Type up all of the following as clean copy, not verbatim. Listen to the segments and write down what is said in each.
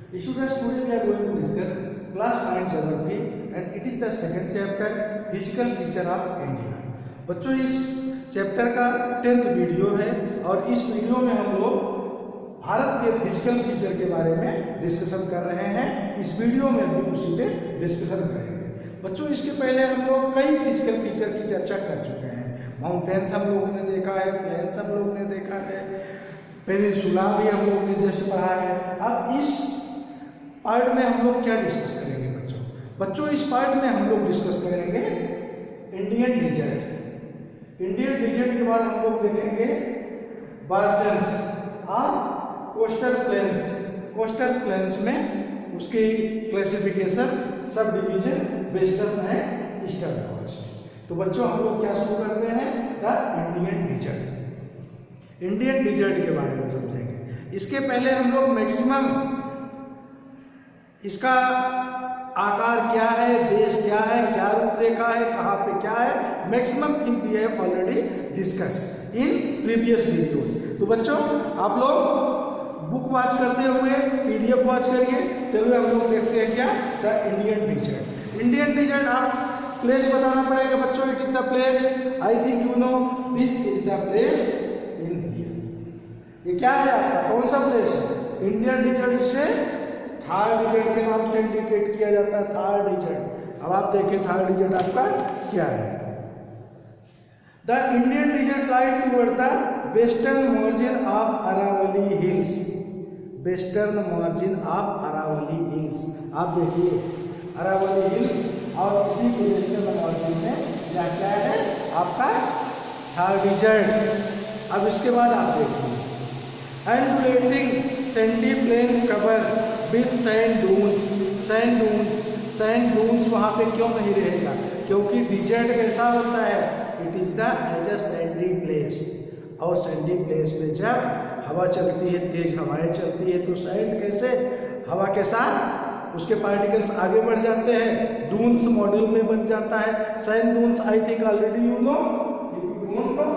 Students, today we are going to discuss class 9 geography and it is the second chapter physical feature of India। बच्चों, इस chapter का 10th video है और इस video में हम लोग भारत के फिजिकल फीचर के बारे में डिस्कशन कर रहे हैं। इस वीडियो में भी उसी पे डिस्कशन करेंगे। बच्चों, इसके पहले हम लोग कई फिजिकल फीचर की चर्चा कर चुके हैं। माउंटेन्स हम लोगों ने देखा है, प्लेन्स हम लोगों ने देखा है, पेनिनसुला भी हम लोग ने जस्ट पढ़ा है। अब इस पार्ट में हम लोग क्या डिस्कस करेंगे बच्चों, इस पार्ट में हम लोग डिस्कस करेंगे इंडियन डिजर्ट। इंडियन डिजर्ट के बाद हम लोग देखेंगे बार्जन्स और कोस्टल प्लेन्स। कोस्टल प्लेन्स में उसकी classification, subdivision, western and eastern coast. तो बच्चों, हम लोग क्या शुरू करते हैं, the Indian desert. Indian desert के बारे में समझेंगे। इसके पहले हम लोग मैक्सिमम इसका आकार क्या है, बेस क्या है, क्या रूपरेखा है, कहाँ पे क्या है, maximum thing we have already discuss in previous videos. तो बच्चों, आप लोग बुक वॉच करते हुए PDF वॉच करिए। चलिए हम लोग देखते हैं क्या, the Indian desert. Indian desert आप प्लेस बताना पड़ेगा बच्चों। It is the place, I think you know, this is the place in India. ये क्या है आपका, कौन सा प्लेस है? इंडियन डिजर्ट से थार डिजर्ट के नाम से इंडिकेट किया जाता है, थार डिजर्ट। अब आप देखिए थार डिजर्ट आपका क्या है। The Indian desert lies toward the western margin of Aravalli hills. Western margin of Aravalli hills, आप देखिए अरावली हिल्स और इसी के वेस्टर्न मार्जिन में क्या क्या है आपका, थार डिजर्ट। अब इसके बाद आप देखिए undulating sandy plain cover with sand dunes. Sand dunes, sand dunes वहाँ पे क्यों नहीं रहेगा? क्योंकि डिजर्ट कैसा होता है, it is the as a sandy place. और सैंडी प्लेस पे जब हवा चलती है, तेज हवाएं चलती है, तो सैंड कैसे हवा के साथ उसके पार्टिकल्स आगे बढ़ जाते हैं, डून्स मॉडल में बन जाता है। Sand dunes I think already you know, if you don't know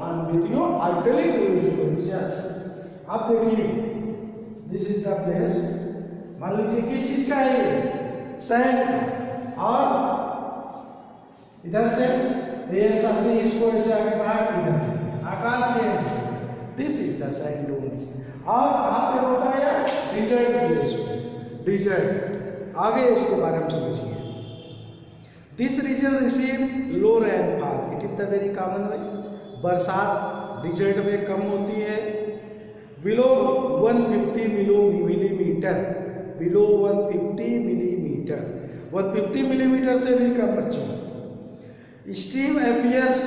I am with you, I am telling you students. Yes, आप देखिए दिस इज द प्लेस। मान लीजिए किस चीज का है ये, सैंड, और इधर से रेल सामने इसको ऐसे आगे बढ़ा, इधर आकार से, this is the sand dunes. और कहाँ पे होता है, डिजर्ट प्लेस पे, डिजर्ट। आगे इसके बारे में समझिए। This region receive low rainfall, it is the very common way. बरसात डिजर्ट में कम होती है, below 150 millimetre, below 150 millimetre, 150 millimetre से भी कम बच्चों। Stream appears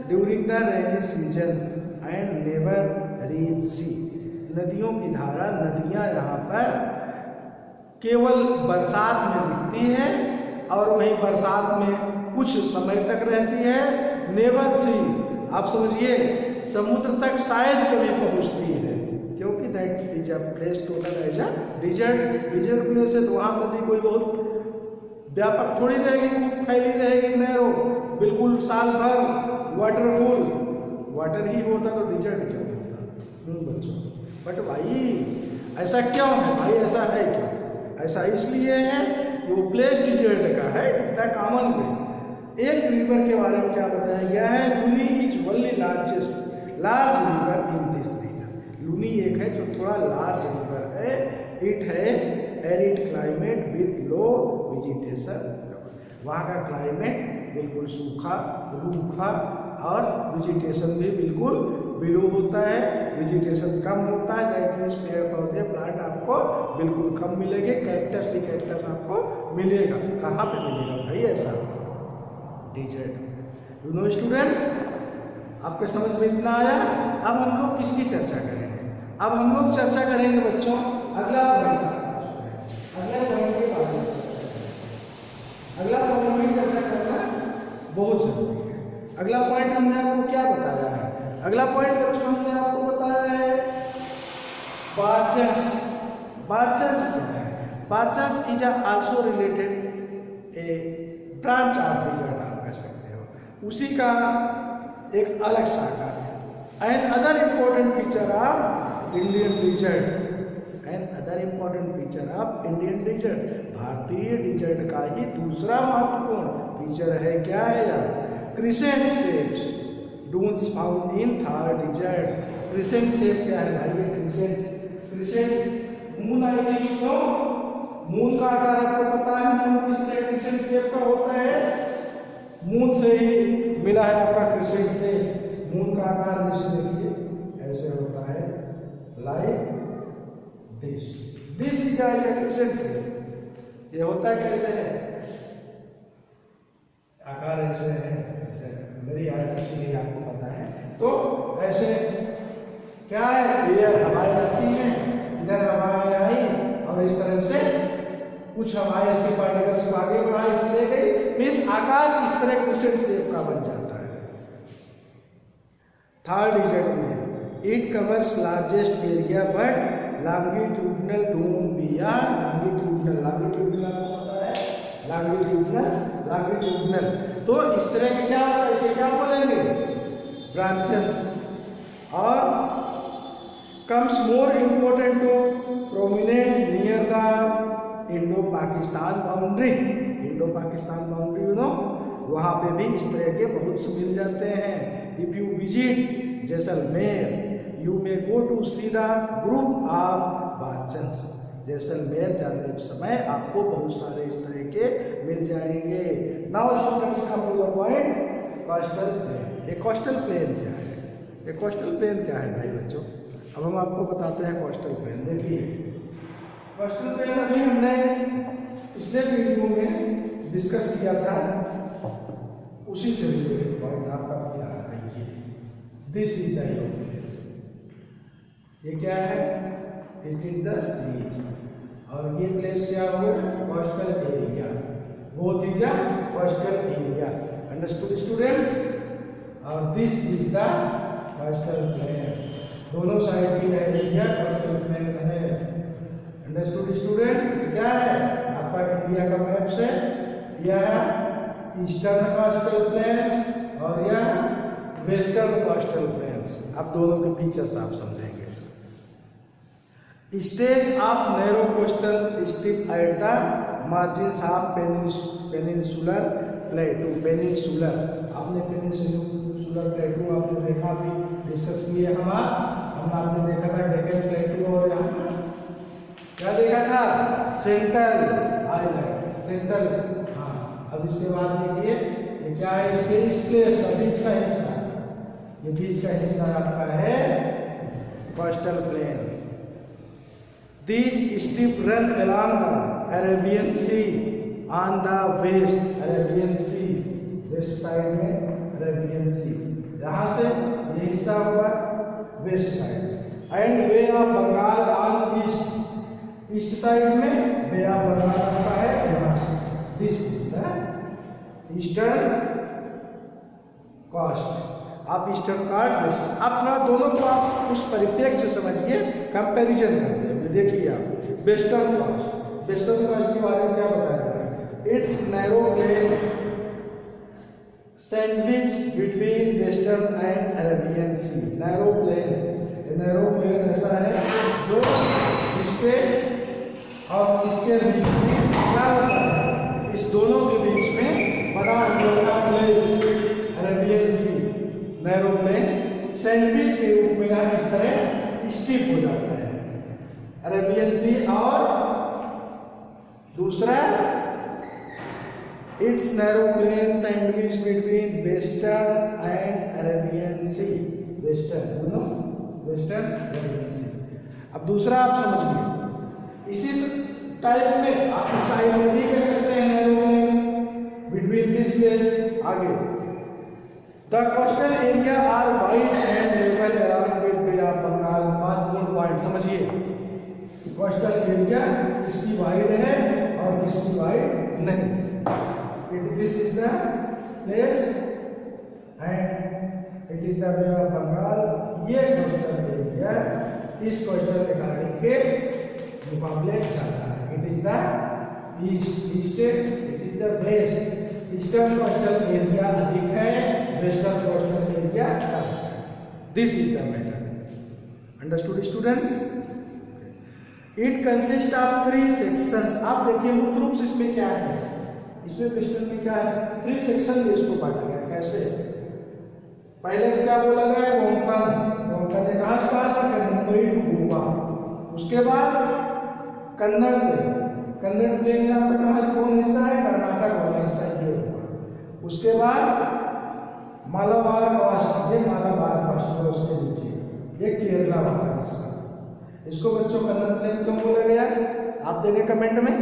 during the rainy season and never reach sea. नदियों की धारा, नदियां यहाँ पर केवल बरसात में दिखती है और वही बरसात में कुछ समय तक रहती है। नेवर सी, आप समझिए समुद्र तक शायद कभी पहुँचती है, क्योंकि that is a place total as a desert. Desert place है तो वहाँ नदी कोई बहुत व्यापक थोड़ी रहेगी, खूब फैली रहेगी, नैरो, बिल्कुल साल भर वाटरफुल, वाटर ही होता तो डिजर्ट क्यों होता बच्चों। बट भाई ऐसा क्यों है भाई, ऐसा है क्यों? ऐसा इसलिए है कि वो प्लेस डिजर्ट का है, it is the common way. एक रिवर के बारे में क्या बताया गया है, Luni is only large river in this region. Luni एक है जो थोड़ा लार्ज रिवर है। It has arid climate with low vegetation. वहाँ का क्लाइमेट बिल्कुल सूखा, रूखा, और वेजिटेशन भी बिल्कुल बिलो होता है, वेजिटेशन कम होता है। दैट मीन्स पेड़ पौधे, प्लांट आपको बिल्कुल कम मिलेंगे। कैक्टस ही कैक्टस आपको मिलेगा। कहाँ पे मिलेगा भाई ऐसा, डिजर्ट। यू नो स्टूडेंट्स, आपके समझ में इतना आया। अब हम लोग किसकी चर्चा करेंगे? अब हम लोग चर्चा करेंगे बच्चों अगला पॉइंट, अगला पॉइंट के बारे में चर्चा करेंगे। अगला पॉइंट में चर्चा करना बहुत जरूरी है। अगला पॉइंट हमने आपको क्या बताया है? अगला पॉइंट बच्चों हमने आपको बताया है बार्जस। बार्जस क्या है? Barges is also related a branch of desert, आप कह सकते हो, उसी का एक अलग शाखा है। And other important feature of Indian desert, and other important feature of Indian desert. भारतीय डिजर्ट का ही दूसरा महत्वपूर्ण फीचर है, क्या है यार, crescent shapes dunes found in Thar desert. Crescent shape क्या है भाई, ये क्रिसेंट मून आएगी तो मून का आकार आपको पता है, मून किस तरह क्रिसेंट शेप का होता है, मून से ही मिला है आपका क्रिसेंट से। मून का आकार जैसे देखिए ऐसे होता है, like this is crescent shape. ये होता है कैसे है, आकार ऐसे है, ऐसे मेरी हाइट अच्छी नहीं आपको पता है, तो ऐसे क्या है, ये हवाएं आती है, इधर हवाएं आई और इस तरह से कुछ हवाएं इसके पार्टिकल्स को आगे बढ़ा ले गई, इस आकार इस तरह क्रिसेंट शेप का बन जाता है। थर्ड डिजर्ट में it covers largest area but longitudinal dune बिया लॉन्गिट्यूडनल आपको पता है, लॉन्गिट्यूडनल तो इस तरह के क्या होता है, इसे क्या बोलेंगे, ब्रांचेस। और comes more important to prominent near the Indo Pakistan boundary you know, वहाँ पे भी इस तरह के बहुत से मिल जाते हैं। If you visit Jaisalmer you may go to see the group of barchans. Jaisalmer जाते समय आपको बहुत सारे इस तरह के मिल जाएंगे। Now students come to the point, coastal plain. ये कोस्टल प्लेन क्या है, ये कोस्टल प्लेन क्या है भाई बच्चों, अब हम आपको बताते हैं कोस्टल प्लेन। देखिए कोस्टल प्लेन अभी हमने पिछले वीडियो में डिस्कस किया था, उसी से रिलेटेड पॉइंट आपका क्या है, दिस इज द प्लेस, ये क्या है, इट इज द सीज, और ये प्लेस क्या होगा, coastal area, both is a coastal area, understood students. और this is the coastal plain, दोनों साइड की एरिया कोस्टल प्लेन है, अंडरस्टूड स्टूडेंट्स। क्या है आपका इंडिया का मैप से, यह ईस्टर्न कोस्टल प्लेन्स और यह वेस्टर्न कोस्टल प्लेन्स। अब दोनों के फीचर्स आप समझेंगे। Stage of narrow coastal strip at the margins of peninsular प्लेटू। Peninsular, आपने पेनिनसुलर प्लेटू आपने देखा, भी डिस्कस किए हमने आपने देखा था डेक्कन प्लेटू, और यहाँ क्या देखा था, सेंट्रल आइलैंड, सेंट्रल। हाँ, अब इसके बाद देखिए ये क्या है, इसके इस प्लेस का बीच का हिस्सा, ये बीच का हिस्सा आपका है coastal plain. These strip run along the Arabian Sea on the west, Arabian Sea, west side में Arabian Sea, यहाँ से ये हिस्सा हुआ west side, and Bay of Bengal on east, east side में Bay of Bengal आता है यहाँ से। This is the eastern coast, आप ईस्टर्न कार्ड वेस्टर्न, अपना दोनों को आप उस परिप्रेक्ष्य से समझिए, कंपैरिजन करते हैं। देखिए आप वेस्टर्न कोस्ट के बारे में क्या बताया जा रहा है, it's narrow plain sandwich between western and Arabian sea. Narrow plain ऐसा है जो इसके और इसके बीच में क्या होता है, इस दोनों के बीच में बड़ा place Arabian sea, narrow plain sandwich के रूप में यहाँ इस तरह स्ट्रिप हो जाता है अरेबियन सी। और दूसरा it's narrow plain sandwich between western and Arabian sea, western Arabian sea. अब दूसरा आप समझिए, इसी टाइप में आप इस साइड में भी कह सकते हैं narrow plain between this place. आगे the coastal area are wide and level around with bay of Bengal. महत्वपूर्ण पॉइंट समझिए, कोस्टल एरिया इसकी वाइड है और इसकी वाइड नहीं। This is the place and it is the Bay of Bengal. ये coastal area इस कोस्टल रिगार्डिंग के मुकाबले ज्यादा है। It is the east, it is the west. Eastern coastal area अधिक है, वेस्टर्न कोस्टल एरिया कम है। This is the matter, understood students. It consist of 3 sections. आप देखिए मुख्य रूप से इसमें क्या है, इसमें क्वेश्चन में क्या है, 3 सेक्शन में इसको बांटा गया। कैसे? पहले क्या बोला गया है, कोंकण ने कहा स्टार्ट किया, मुंबई टू गोवा। उसके बाद कन्नड़ प्लेन आपका कहाँ से कौन हिस्सा है, कर्नाटक वाला हिस्सा ये होगा। उसके बाद मालाबार कास्ट, ये मालाबार कास्ट है उसके नीचे, ये केरला वाला हिस्सा। इसको बच्चों कन्नड़ प्लेन क्यों बोला गया, आप देखें कमेंट में।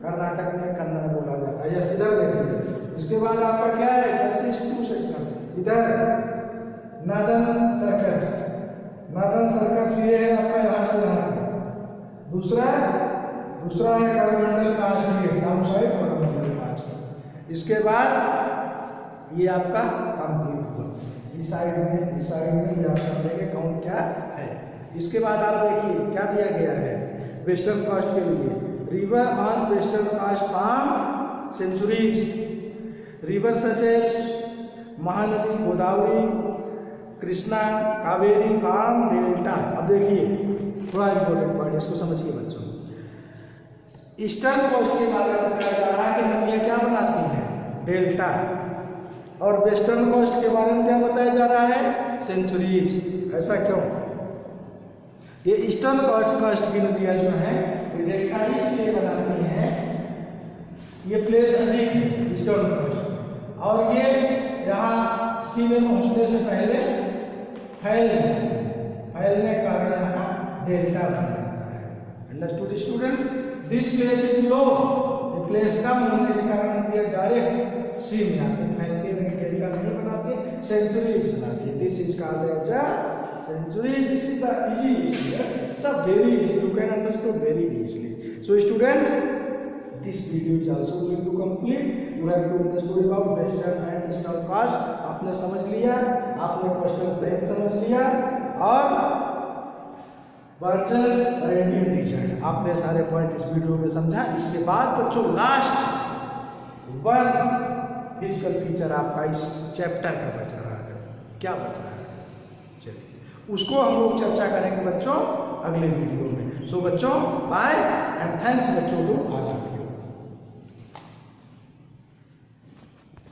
कर्नाटक में कन्नड़ बोला जाता है, यस इधर देखिए। इसके बाद आपका क्या है, कंसिस्ट 2 सेक्शन। इधर नॉर्दर्न सर्कस ये है आपका यहाँ से यहाँ। दूसरा है Coromandel coast, down side Coromandel coast. इसके बाद ये आपका कंप्लीट हुआ। इस साइड में ये आप समझेंगे काउंट क्या है। इसके बाद आप देखिए क्या दिया गया है वेस्टर्न कास्ट के लिए, river on western coast form estuaries, river such as Mahanadi Godavari, Krishna, Kaveri, form delta. अब देखिए थोड़ा इंपॉर्टेंट पॉइंट, इसको समझिए बच्चों। ईस्टर्न कोस्ट के बारे में बताया जा रहा है कि नदियाँ क्या बनाती हैं, डेल्टा। और वेस्टर्न कोस्ट के बारे में क्या बताया जा रहा है, सेंचुरीज। ऐसा क्यों? ये ईस्टर्न कोस्ट की नदियाँ जो हैं ये डेल्टा इसलिए बनाती हैं, ये प्लेस अधिक है ईस्टर्न कोस्ट, और ये यहाँ सी में पहुँचने से पहले फैलने के कारण यहाँ डेल्टा बन जाता है। Understood students? This place is low, ये प्लेस कम होने के कारण ये डायरेक्ट सी में आते फैलते हैं, डेल्टा नहीं बनाते, सेंचुरीज बनाती है। This is called as a estuary. This is the easy, it's a very easy, you can understand very easily. So students, this video is also going to complete. You have to understand about western and eastern coast. आपने समझ लिया, आपने coastal plain समझ लिया, और वर्चस और Indian reason, आपने सारे पॉइंट इस वीडियो में समझा। इसके बाद बच्चों लास्ट वन फिजिकल फीचर आपका इस चैप्टर का बच रहा है। क्या बच रहा है, चलिए उसको हम लोग चर्चा करेंगे बच्चों अगले वीडियो में। सो बच्चों बाय एंड थैंक्स बच्चों को आगे।